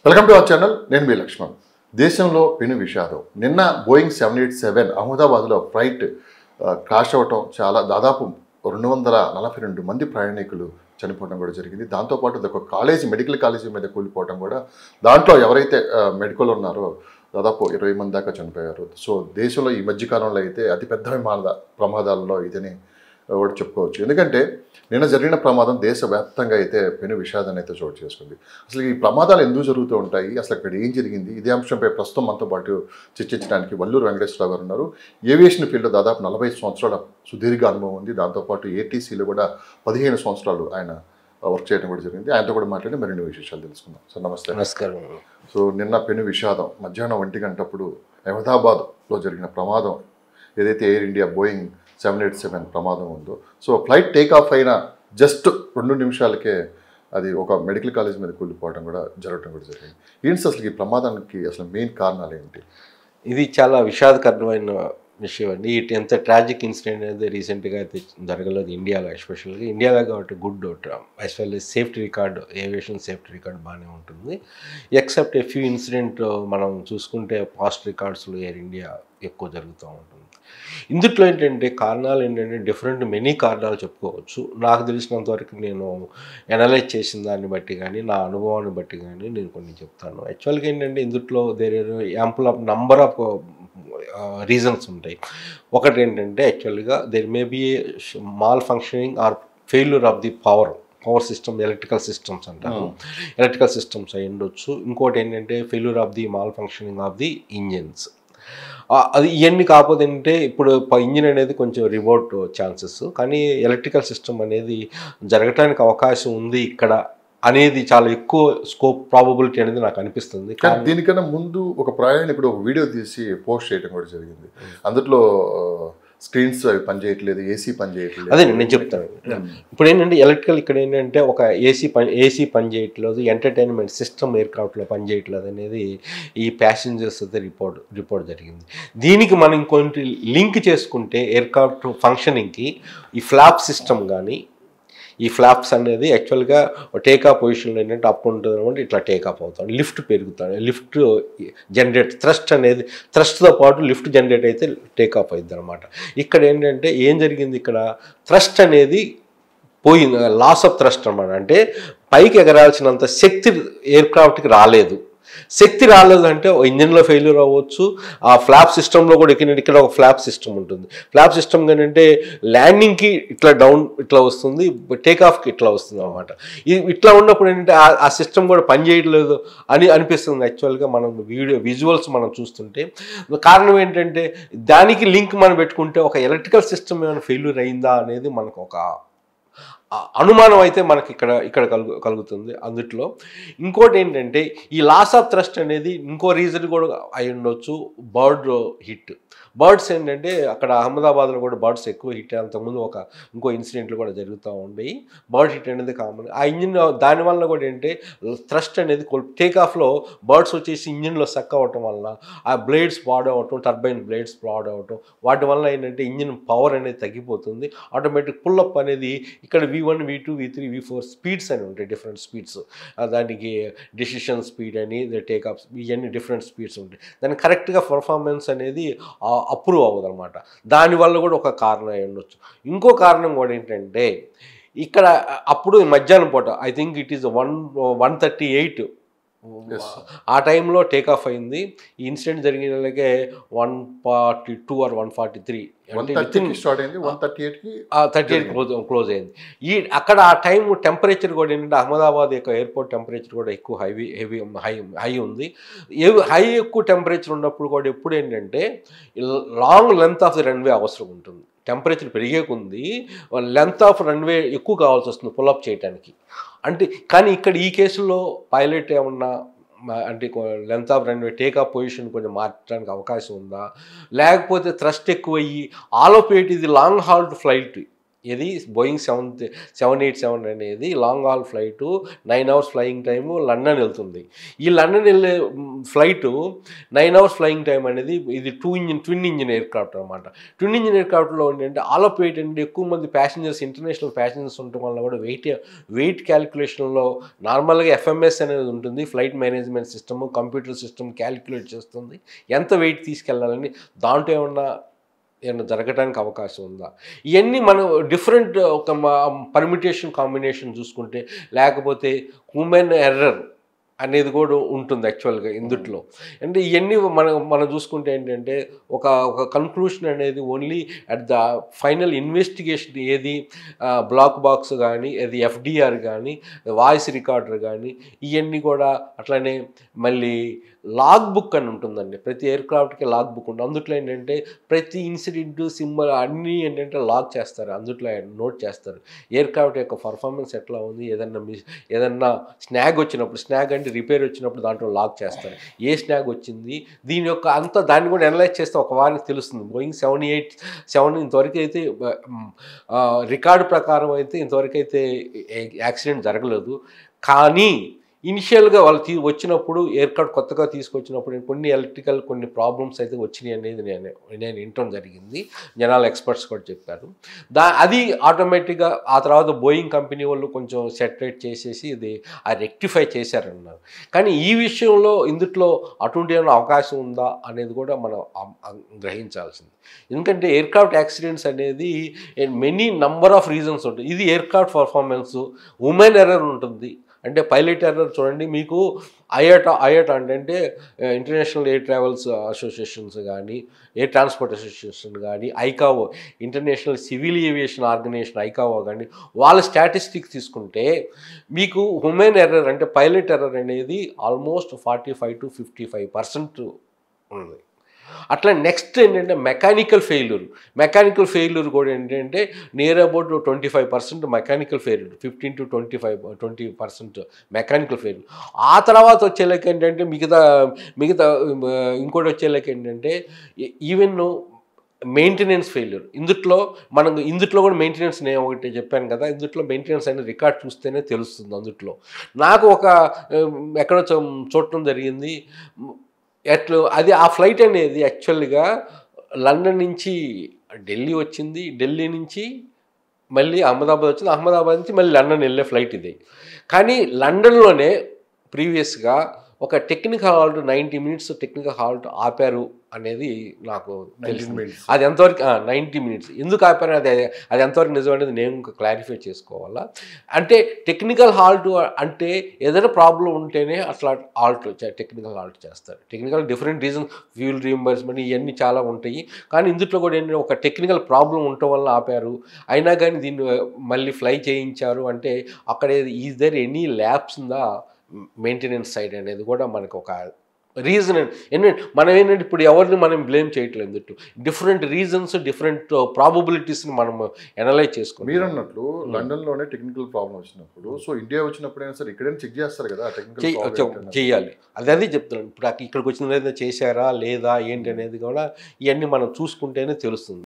Welcome to our channel. నేను మీ లక్ష్మణ్. దేశంలో పెను విషాదం. నిన్న బోయింగ్ 787 అహ్మదాబాద్లో ఫ్లైట్ క్రాష్ అవ్వటం, దాదాపు 242 మంది ప్రయాణికులు చనిపోవడం కూడా జరిగింది. దాంతోపాటు ఒక మెడికల్ కాలేజీ మీద కూలిపోవడం కూడా, దాంట్లో ఎవరైతే మెడికల్ ఉన్నారో దాదాపు 20 మంది దాకా చనిపోయారు. సో దేశంలో ఈ మధ్యకాలంలో అయితే అతిపెద్ద విమాన ప్రమాదాల్లో ఇదని కూడా చెప్పుకోవచ్చు. ఎందుకంటే నిన్న జరిగిన ప్రమాదం దేశవ్యాప్తంగా అయితే పెను విషాదాన్ని అయితే చోటు చేసుకుంది. అసలు ఈ ప్రమాదాలు ఎందుకు జరుగుతూ ఉంటాయి, అసలు ఇక్కడ ఏం జరిగింది, ఇదే అంశంపై ప్రస్తుతం మనతో పాటు చర్చించడానికి వల్లూరు వెంకటేశ్వరరావు గారు ఉన్నారు. ఏవియేషన్ ఫీల్డ్లో దాదాపు 40 సంవత్సరాల సుదీర్ఘ అనుభవం ఉంది. దాంతోపాటు ఏటీసీలో కూడా 15 సంవత్సరాలు ఆయన వర్క్ చేయడం కూడా జరిగింది. ఆయనతో కూడా మాట్లాడి మరిన్ని విశేషాలు తెలుసుకుందాం. సార్ నమస్తే. నమస్కారం. సో నిన్న పెను విషాదం, మధ్యాహ్నం 1 గంటప్పుడు అహ్మదాబాద్లో జరిగిన ప్రమాదం, ఏదైతే ఎయిర్ ఇండియా బోయింగ్ 787 ప్రమాదం ఉందో, సో ఫ్లైట్ టేక్ ఆఫ్ అయిన జస్ట్ 2 నిమిషాలకే అది ఒక మెడికల్ కాలేజ్ మీద కూలిపోవడం కూడా జరగడం కూడా జరిగింది. ఏంటి అసలు ఈ ప్రమాదానికి అసలు మెయిన్ కారణాలు ఏంటి? ఇది చాలా విషాదకరమైన విషయం అండి. ఎంత ట్రాజిక్ ఇన్సిడెంట్ అనేది రీసెంట్గా అయితే జరగలేదు ఇండియాలో. ఎస్పెషల్గా ఇండియాలో కాబట్టి good as well as safety record, aviation safety record బాగానే ఉంటుంది. ఎక్సెప్ట్ ఫ్యూ ఇన్సిడెంట్ మనం చూసుకుంటే పాస్ట్ రికార్డ్స్లో ఎయిర్ ఇండియా ఎక్కువ జరుగుతూ ఉంటుంది. ఇందుట్లో ఏంటంటే కారణాలు ఏంటంటే మెనీ కారణాలు చెప్పుకోవచ్చు. నాకు తెలిసినంత వరకు నేను అనలైజ్ చేసిన దాన్ని బట్టి కానీ, నా అనుభవాన్ని బట్టి కానీ నేను కొన్ని చెప్తాను. యాక్చువల్గా ఏంటంటే ఇందుట్లో there ample of number of reasons ఉంటాయి. ఒకటి ఏంటంటే యాక్చువల్గా there may be malfunctioning or failure of the power system, electrical systems అంటారు. ఎలక్ట్రికల్ సిస్టమ్స్ అయి ఉండొచ్చు. ఇంకోటి ఏంటంటే failure of the malfunctioning of the engines. అది ఇవన్నీ కాకపోతే ఏంటంటే ఇప్పుడు ఇంజిన్ అనేది కొంచెం రిమోట్ ఛాన్సెస్, కానీ ఎలక్ట్రికల్ సిస్టమ్ అనేది జరగటానికి అవకాశం ఉంది ఇక్కడ అనేది చాలా ఎక్కువ స్కోప్, ప్రాబబిలిటీ అనేది నాకు అనిపిస్తుంది. కానీ దీనికన్నా ముందు ఒక ప్రయాణికుడు ఒక వీడియో తీసి పోస్ట్ చేయడం కూడా జరిగింది. అందులో స్క్రీన్స్ అవి పనిచేయట్లేదు, ఏసీ పనిచేయట్లేదు. అదే నేను చెప్తాను. ఇప్పుడు ఏంటంటే ఎలక్ట్రికల్ ఇక్కడ ఏంటంటే ఒక ఏసీ పనిచేయట్లేదు, ఎంటర్టైన్మెంట్ సిస్టమ్ ఎయిర్క్రాఫ్ట్లో పనిచేయట్లేదు అనేది ఈ ప్యాసింజర్స్ అయితే రిపోర్ట్ జరిగింది. దీనికి మనం ఇంకొంచెం లింక్ చేసుకుంటే ఎయిర్క్రాఫ్ట్ ఫంక్షనింగ్కి ఈ ఫ్లాప్ సిస్టమ్ కానీ, ఈ ఫ్లాప్స్ అనేది యాక్చువల్గా టేకాఫ్ పొజిషన్లో ఏంటంటే అప్ ఉంటుంది అనమాట, ఇట్లా టేకాఫ్ అవుతాడు, లిఫ్ట్ పెరుగుతాడు, లిఫ్ట్ జనరేట్ థ్రస్ట్తో పాటు లిఫ్ట్ జనరేట్ అయితే టేకాఫ్ అవుతుంది అనమాట. ఇక్కడ ఏంటంటే ఏం జరిగింది, ఇక్కడ థ్రస్ట్ అనేది పోయింది, లాస్ ఆఫ్ థ్రస్ట్ అనమాట. అంటే పైకి ఎగరాల్సినంత శక్తి ఎయిర్క్రాఫ్ట్కి రాలేదు. శక్తి రాలేదంటే ఇంజిన్లో ఫెయిల్యూర్ అవ్వచ్చు. ఆ ఫ్లాప్ సిస్టంలో కూడా ఇక్కడ ఒక ఫ్లాప్ సిస్టమ్ ఉంటుంది. ఫ్లాప్ సిస్టమ్ ఏంటంటే ల్యాండింగ్కి ఇట్లా డౌన్ ఇట్లా వస్తుంది, టేకాఫ్కి ఇట్లా వస్తుంది అనమాట. ఇట్లా ఉన్నప్పుడు ఏంటంటే ఆ సిస్టమ్ కూడా పనిచేయట్లేదు అని అనిపిస్తుంది. యాక్చువల్గా మనం విజువల్స్ మనం చూస్తుంటే కారణం ఏంటంటే దానికి లింక్ మనం పెట్టుకుంటే ఒక ఎలక్ట్రికల్ సిస్టమ్ ఏమైనా ఫెయిల్యూర్ అయిందా అనేది మనకు ఒక అనుమానం అయితే మనకి ఇక్కడ కలుగుతుంది. అందుట్లో ఇంకోటి ఏంటంటే ఈ లాస్ ఆఫ్ థ్రస్ట్ అనేది ఇంకో రీజన్ కూడా అయి ఉండొచ్చు, బర్డ్ హిట్. బర్డ్స్ ఏంటంటే అక్కడ అహ్మదాబాద్లో కూడా బర్డ్స్ ఎక్కువ హిట్, అంతకుముందు ఇంకో ఇన్సిడెంట్లు కూడా జరుగుతూ ఉండేవి. బర్డ్ హిట్ అనేది కామన్. ఆ ఇంజిన్ దానివల్ల కూడా ఏంటంటే థ్రస్ట్ అనేది టేకాఫ్లో బర్డ్స్ వచ్చేసి ఇంజిన్లో సక్ అవ్వటం వల్ల ఆ బ్లేడ్స్ పాడవటం, టర్బైన్ బ్లేడ్స్ పాడవటం, వాటి వల్ల ఏంటంటే ఇంజిన్ పవర్ అనేది తగ్గిపోతుంది. ఆటోమేటిక్ పుల్లప్ అనేది ఇక్కడ V1, V2, V3, V4 speeds అని ఉంటాయి, డిఫరెంట్ స్పీడ్స్. దానికి డెసిషన్ స్పీడ్ అని, టేకాఫ్, ఇవన్నీ డిఫరెంట్ స్పీడ్స్ ఉంటాయి. దానికి కరెక్ట్గా పర్ఫార్మెన్స్ అనేది అప్రూవ్ అవ్వదు అనమాట. దానివల్ల కూడా ఒక కారణం అయి ఉండొచ్చు. ఇంకో కారణం కూడా ఏంటంటే ఇక్కడ అప్పుడు మధ్యాహ్నం పూట ఐ థింక్ ఇట్ ఈస్ 1:38 ఆ టైంలో టేకాఫ్ అయింది. ఈ ఇన్సిడెంట్ జరిగిన 142 or 143 క్లోజ్ అయింది. అక్కడ ఆ టైం టెంపరేచర్ కూడా ఏంటంటే అహ్మదాబాద్ యొక్క ఎయిర్పోర్ట్ టెంపరేచర్ కూడా ఎక్కువ హై ఉంది. ఎక్కువ టెంపరేచర్ ఉన్నప్పుడు కూడా ఎప్పుడు ఏంటంటే long length of the runway అవసరం ఉంటుంది. టెంపరేచర్ పెరిగేకుంది లెంత్ ఆఫ్ రన్వే ఎక్కువ కావాల్సి వస్తుంది పుల్అప్ చేయడానికి. కానీ ఇక్కడ ఈ కేసులో పైలట్ ఏమన్నా అంటే length of runway takeoff position కొంచెం మార్చడానికి అవకాశం ఉందా, లేకపోతే థ్రస్ట్ ఎక్కువయ్యి ఆలోపేట్ ఇది లాంగ్ హాల్ట్ ఫ్లైట్, ఇది బోయింగ్ 787 అనేది long haul flight 9 hours flying time London వెళ్తుంది. ఈ లండన్ వెళ్ళే ఫ్లైటు 9 అవర్స్ ఫ్లయింగ్ టైం అనేది ఇది ట్విన్ ఇంజిన్ ఎయిర్క్రాఫ్ట్ అనమాట. ట్విన్ ఇంజిన్ ఎయిర్క్రాఫ్ట్లో ఏంటంటే ఆల్ ఆఫ్ వెయిట్ అంటే ఎక్కువ మంది ప్యాసింజర్స్ ఇంటర్నేషనల్ ప్యాసింజర్స్ ఉండటం వల్ల కూడా వెయిట్ క్యాలిక్యులేషన్లో నార్మల్గా ఎఫ్ఎంఎస్ అనేది ఉంటుంది, flight management system, computer system calculate చేస్తుంది ఎంత వెయిట్ తీసుకెళ్లాలని. దాంట్లో ఏమన్నా జరగడానికి అవకాశం ఉందా? ఇవన్నీ మనం డిఫరెంట్ ఒక పర్మిటేషన్ కాంబినేషన్ చూసుకుంటే, లేకపోతే హ్యూమన్ ఎర్రర్ అనేది కూడా ఉంటుంది యాక్చువల్గా ఇందుట్లో. అంటే ఇవన్నీ మనం చూసుకుంటే ఏంటంటే ఒక కన్క్లూషన్ అనేది only at the final investigation ఏది బ్లాక్ బాక్స్ కానీ, అది ఎఫ్డిఆర్ కానీ, వాయిస్ రికార్డర్ కానీ, ఇవన్నీ కూడా అట్లనే మళ్ళీ లాగ్ బుక్ అని ఉంటుందండి. ప్రతి ఎయిర్క్రాఫ్ట్కి లాగ్ బుక్ ఉంటుంది. అందుట్లో ఏంటంటే ప్రతి ఇన్సిడెంట్ సింబల్ అన్నీ ఏంటంటే లాగ్ చేస్తారు, అందుట్లో నోట్ చేస్తారు. ఎయిర్క్రాఫ్ట్ యొక్క పర్ఫార్మెన్స్ ఎట్లా ఉంది, ఏదన్నా స్నాగ్ వచ్చినప్పుడు, స్నాగ్ అంటే రిపేర్ వచ్చినప్పుడు దాంట్లో లాగ్ చేస్తారు. ఏ స్నాగ్ వచ్చింది, దీని యొక్క అంతా దాన్ని కూడా అనలైజ్ చేస్తే ఒక వారికి తెలుస్తుంది. బోయింగ్ 787 ఇంతవరకు అయితే రికార్డు ప్రకారం అయితే ఇంతవరకు అయితే యాక్సిడెంట్ జరగలేదు. కానీ ఇనిషియల్గా వాళ్ళు వచ్చినప్పుడు ఎయిర్క్రాఫ్ట్ కొత్తగా తీసుకొచ్చినప్పుడు కొన్ని ఎలక్ట్రికల్ కొన్ని ప్రాబ్లమ్స్ అయితే వచ్చినాయి అనేది నేను వినటం జరిగింది. జనాల ఎక్స్పర్ట్స్ కూడా చెప్పారు. అది ఆటోమేటిక్గా ఆ తర్వాత బోయింగ్ కంపెనీ వాళ్ళు కొంచెం సెటరేట్ చేసేసి ఇది రెక్టిఫై చేశారన్నారు. కానీ ఈ విషయంలో ఇందుట్లో అటువంటి ఏమైనా అవకాశం ఉందా అనేది కూడా మనం గ్రహించాల్సింది. ఎందుకంటే ఎయిర్క్రాఫ్ట్ యాక్సిడెంట్స్ అనేది మెనీ నంబర్ ఆఫ్ రీజన్స్ ఉంటాయి. ఇది ఎయిర్క్రాఫ్ట్ పర్ఫార్మెన్స్, హ్యూమన్ ఎర్రర్ ఉంటుంది. అంటే పైలట్ ఎర్రర్ చూడండి, మీకు ఐయాటా అంటే ఇంటర్నేషనల్ ఎయిర్ ట్రావెల్స్ అసోసియేషన్స్ కానీ, ఎయిర్ ట్రాన్స్పోర్ట్ అసోసియేషన్ కానీ, ఐకావో ఇంటర్నేషనల్ సివిల్ ఏవియేషన్ ఆర్గనైజేషన్ ఐకావో కానీ, వాళ్ళ స్టాటిస్టిక్స్ తీసుకుంటే మీకు హ్యూమన్ ఎర్రర్ అంటే పైలట్ ఎర్రర్ అనేది ఆల్మోస్ట్ 45 to 55% ఉంది. అట్లా నెక్స్ట్ ఏంటంటే మెకానికల్ ఫెయిల్యూర్ కూడా ఏంటంటే near about 25% mechanical failure, 15 to 20% mechanical failure. ఆ తర్వాత వచ్చేలాకి ఏంటంటే మిగతా ఇంకోటి వచ్చేలాకి ఏంటంటే ఈవెన్ మెయింటెనెన్స్ ఫెయిల్యూర్. ఇందుట్లో కూడా మెయింటెనెన్స్ నేను ఒకటి చెప్పాను కదా, ఇందుట్లో మెయింటెనెన్స్ అనేది రికార్డ్ చూస్తేనే తెలుస్తుంది. అందుట్లో నాకు ఒక ఎక్కడో చూడటం జరిగింది. అది ఆ ఫ్లైట్ అనేది యాక్చువల్గా లండన్ నుంచి ఢిల్లీ వచ్చింది, ఢిల్లీ నుంచి మళ్ళీ అహ్మదాబాద్ వచ్చింది, అహ్మదాబాద్ నుంచి మళ్ళీ లండన్ వెళ్ళే ఫ్లైట్ ఇది. కానీ లండన్లోనే ప్రీవియస్గా ఒక technical halt 90 minutes technical halt ఆపారు అనేది నాకు తెలిసింది. అది ఎంతవరకు 90 minutes ఎందుకు ఆపారు అది ఎంతవరకు నిజం అనేది నేను క్లారిఫై చేసుకోవాలా. అంటే టెక్నికల్ హాల్ట్ అంటే ఏదైనా ప్రాబ్లం ఉంటేనే అట్లా టెక్నికల్ హాల్ట్ చేస్తారు. Technical different reasons, fuel reimbursement ఇవన్నీ చాలా ఉంటాయి. కానీ ఇందులో కూడా ఏంటంటే ఒక టెక్నికల్ ప్రాబ్లం ఉండటం వల్ల ఆపారు, అయినా కానీ దీన్ని మళ్ళీ ఫ్లై చేయించారు అంటే అక్కడ is there any labs in the maintenance side అనేది కూడా మనకు ఒక రీజన్. ఏంటంటే మనం ఏంటంటే ఇప్పుడు ఎవరిని మనం బ్లేమ్ చేయట్లేదు, డిఫరెంట్ రీజన్స్, డిఫరెంట్ ప్రాబబిలిటీస్ని మనం అనలైజ్ చేసుకోవాలి. మీరు అన్నట్లు లండన్లోనే టెక్నికల్ ప్రాబ్లం వచ్చినప్పుడు, సో ఇండియా వచ్చినప్పుడైనా సరే ఇక్కడైనా చెక్ చేస్తారు కదా టెక్నికల్ చేయాలి. అదే చెప్తున్నాను. ఇప్పుడు ఇక్కడికి వచ్చిన చేశారా లేదా ఏంటి అనేది కూడా ఇవన్నీ మనం చూసుకుంటేనే తెలుస్తుంది.